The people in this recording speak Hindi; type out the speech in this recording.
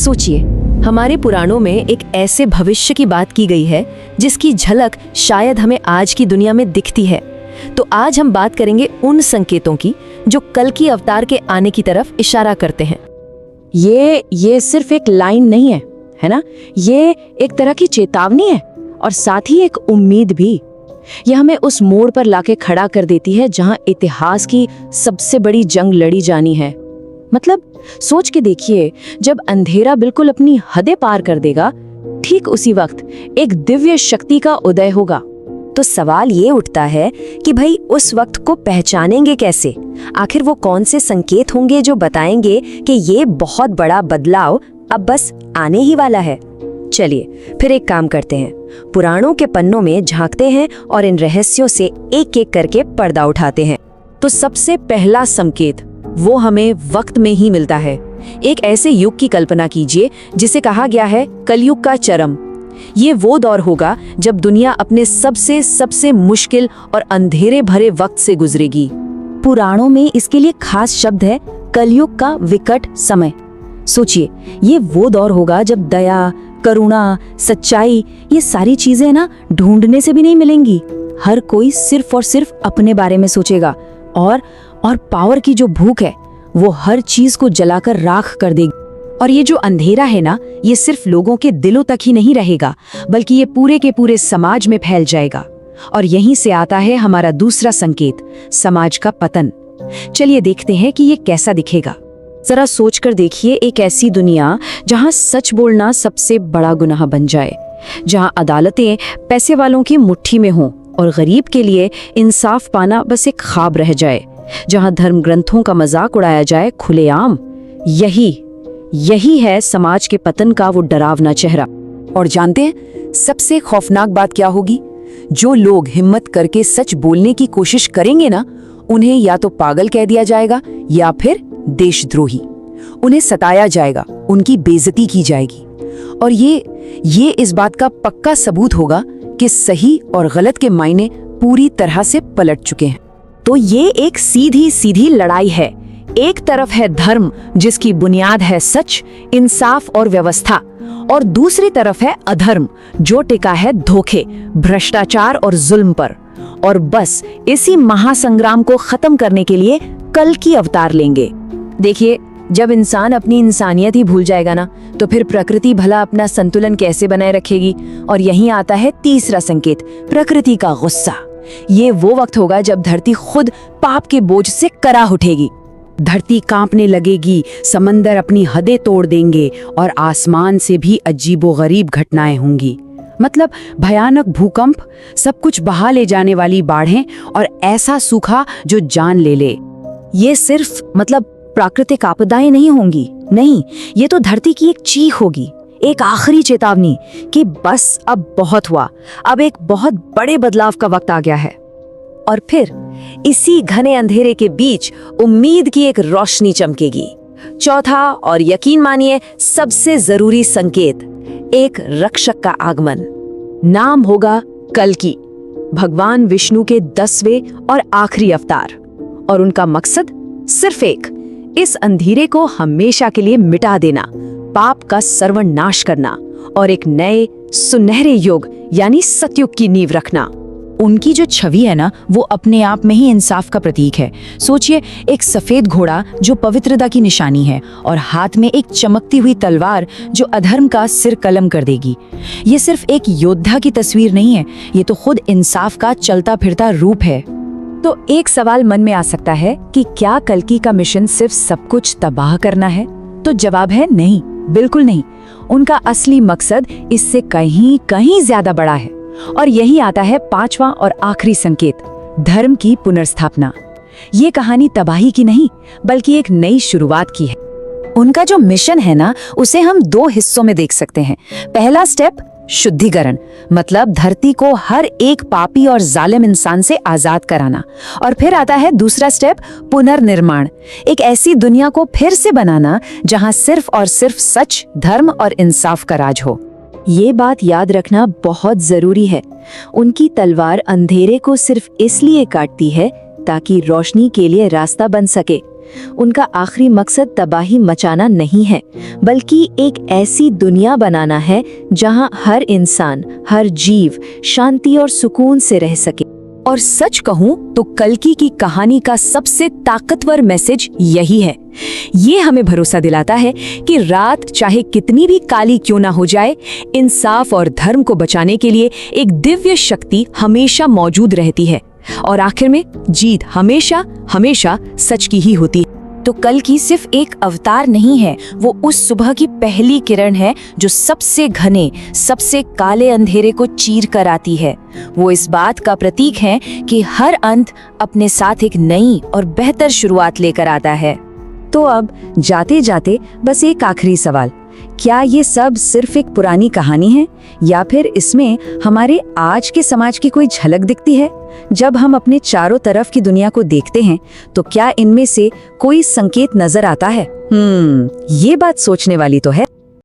सोचिए, हमारे पुराणों में एक ऐसे भविष्य की बात की गई है जिसकी झलक शायद हमें आज की दुनिया में दिखती है। तो आज हम बात करेंगे उन संकेतों की जो कल की अवतार के आने की तरफ इशारा करते हैं। ये सिर्फ एक लाइन नहीं है ना? ये एक तरह की चेतावनी है और साथ ही एक उम्मीद भी। यह हमें उस मोड़ पर लाके खड़ा कर देती है जहां इतिहास की सबसे बड़ी जंग लड़ी जानी है। मतलब सोच के देखिए, जब अंधेरा बिल्कुल अपनी हदें पार कर देगा, ठीक उसी वक्त एक दिव्य शक्ति का उदय होगा। तो सवाल ये उठता है कि भाई उस वक्त को पहचानेंगे कैसे? आखिर वो कौन से संकेत होंगे जो बताएंगे कि ये बहुत बड़ा बदलाव अब बस आने ही वाला है? चलिए फिर एक काम करते हैं, पुराणों के पन्नों में झांकते हैं और इन रहस्यों से एक एक करके पर्दा उठाते हैं। तो सबसे पहला संकेत वो हमें वक्त में ही मिलता है। एक ऐसे युग की कल्पना कीजिए जिसे कहा गया है कलयुग का चरम। ये वो दौर होगा जब दुनिया अपने सबसे मुश्किल और अंधेरे भरे वक्त से गुजरेगी। पुराणों में इसके लिए खास शब्द है कलयुग का विकट समय। सोचिए, ये वो दौर होगा जब दया, करुणा, सच्चाई, ये सारी चीजें ना ढूंढने से भी नहीं मिलेंगी। हर कोई सिर्फ और सिर्फ अपने बारे में सोचेगा और पावर की जो भूख है वो हर चीज को जलाकर राख कर देगी। और ये जो अंधेरा है ना, ये सिर्फ लोगों के दिलों तक ही नहीं रहेगा, बल्कि ये पूरे के पूरे समाज में फैल जाएगा। और यहीं से आता है हमारा दूसरा संकेत, समाज का पतन। चलिए देखते हैं कि ये कैसा दिखेगा। जरा सोचकर देखिए, एक ऐसी दुनिया जहां सच बोलना सबसे बड़ा गुनाह बन जाए, जहां अदालतें पैसे वालों की मुट्ठी में हों और गरीब के लिए इंसाफ पाना बस एक ख्वाब रह जाए, जहां धर्म ग्रंथों का मजाक उड़ाया जाए खुलेआम। यही है समाज के पतन का वो डरावना चेहरा। और जानते हैं सबसे खौफनाक बात क्या होगी? जो लोग हिम्मत करके सच बोलने की कोशिश करेंगे ना, उन्हें या तो पागल कह दिया जाएगा या फिर देशद्रोही। उन्हें सताया जाएगा, उनकी बेइज्जती की जाएगी। और ये इस बात का पक्का सबूत होगा कि सही और गलत के मायने पूरी तरह से पलट चुके हैं। तो ये एक सीधी सीधी लड़ाई है। एक तरफ है धर्म जिसकी बुनियाद है सच, इंसाफ और व्यवस्था, और दूसरी तरफ है अधर्म जो टिका है धोखे, भ्रष्टाचार और जुल्म पर। और बस इसी महासंग्राम को खत्म करने के लिए कल की अवतार लेंगे। देखिए, जब इंसान अपनी इंसानियत ही भूल जाएगा ना, तो फिर प्रकृति भला अपना संतुलन कैसे बनाए रखेगी? और यहीं आता है तीसरा संकेत, प्रकृति का गुस्सा। ये वो वक्त होगा जब धरती खुद पाप के बोझ से कराह उठेगी। धरती कांपने लगेगी, समंदर अपनी हदें तोड़ देंगे और आसमान से भी अजीबोगरीब घटनाएं होंगी। मतलब भयानक भूकंप, सब कुछ बहा ले जाने वाली बाढ़ें और ऐसा सूखा जो जान ले ले। ये सिर्फ प्राकृतिक आपदाएं नहीं होंगी, नहीं, ये तो धरती की एक चीख होगी, एक आखिरी चेतावनी कि बस अब बहुत हुआ, अब एक बहुत बड़े बदलाव का वक्त आ गया है। और फिर इसी घने अंधेरे के बीच उम्मीद की एक रोशनी चमकेगी। चौथा और यकीन मानिए सबसे जरूरी संकेत, एक रक्षक का आगमन। नाम होगा कल्कि, भगवान विष्णु के 10वें और आखिरी अवतार। और उनका मकसद सिर्फ एक, इस अंधेरे को हमेशा के लिए मिटा देना, पाप का सर्वनाश करना और एक नए सुनहरे युग यानी सतयुग की नींव रखना। उनकी जो छवि है ना, वो अपने आप में ही इंसाफ का प्रतीक है। सोचिए, एक सफेद घोड़ा जो पवित्रता की निशानी है और हाथ में एक चमकती हुई तलवार जो अधर्म का सिर कलम कर देगी। ये सिर्फ एक योद्धा की तस्वीर नहीं है, ये तो खुद इंसाफ का चलता फिरता रूप है। तो एक सवाल मन में आ सकता है कि क्या कल्कि का मिशन सिर्फ सब कुछ तबाह करना है? तो जवाब है नहीं, बिल्कुल नहीं। उनका असली मकसद इससे कहीं कहीं ज्यादा बड़ा है। और यही आता है पांचवा और आखिरी संकेत, धर्म की पुनर्स्थापना। ये कहानी तबाही की नहीं, बल्कि एक नई शुरुआत की है। उनका जो मिशन है ना, उसे हम 2 हिस्सों में देख सकते हैं। पहला स्टेप शुद्धिकरण, मतलब धरती को हर एक पापी और जालिम इंसान से आजाद कराना। और फिर आता है दूसरा स्टेप, पुनर्निर्माण, एक ऐसी दुनिया को फिर से बनाना जहां सिर्फ और सिर्फ सच, धर्म और इंसाफ का राज हो। ये बात याद रखना बहुत जरूरी है। उनकी तलवार अंधेरे को सिर्फ इसलिए काटती है ताकि रोशनी के लिए रास्ता बन सके, उनका आखिरी मकसद तबाही मचाना नहीं है, बल्कि एक ऐसी दुनिया बनाना है जहां हर इंसान, हर जीव शांति और सुकून से रह सके। और सच कहूं तो कल्कि की कहानी का सबसे ताकतवर मैसेज यही है। ये हमें भरोसा दिलाता है कि रात चाहे कितनी भी काली क्यों ना हो जाए, इंसाफ और धर्म को बचाने के लिए एक दिव्य शक्ति हमेशा मौजूद रहती है और आखिर में जीत हमेशा हमेशा सच की ही होती है। तो कल्कि सिर्फ एक अवतार नहीं है, वो उस सुबह की पहली किरण है जो सबसे घने, सबसे काले अंधेरे को चीर कर आती है। वो इस बात का प्रतीक है कि हर अंत अपने साथ एक नई और बेहतर शुरुआत लेकर आता है। तो अब जाते जाते बस एक आखिरी सवाल, क्या ये सब सिर्फ एक पुरानी कहानी है या फिर इसमें हमारे आज के समाज की कोई झलक दिखती है? जब हम अपने चारों तरफ की दुनिया को देखते हैं तो क्या इनमें से कोई संकेत नजर आता है? ये बात सोचने वाली तो है।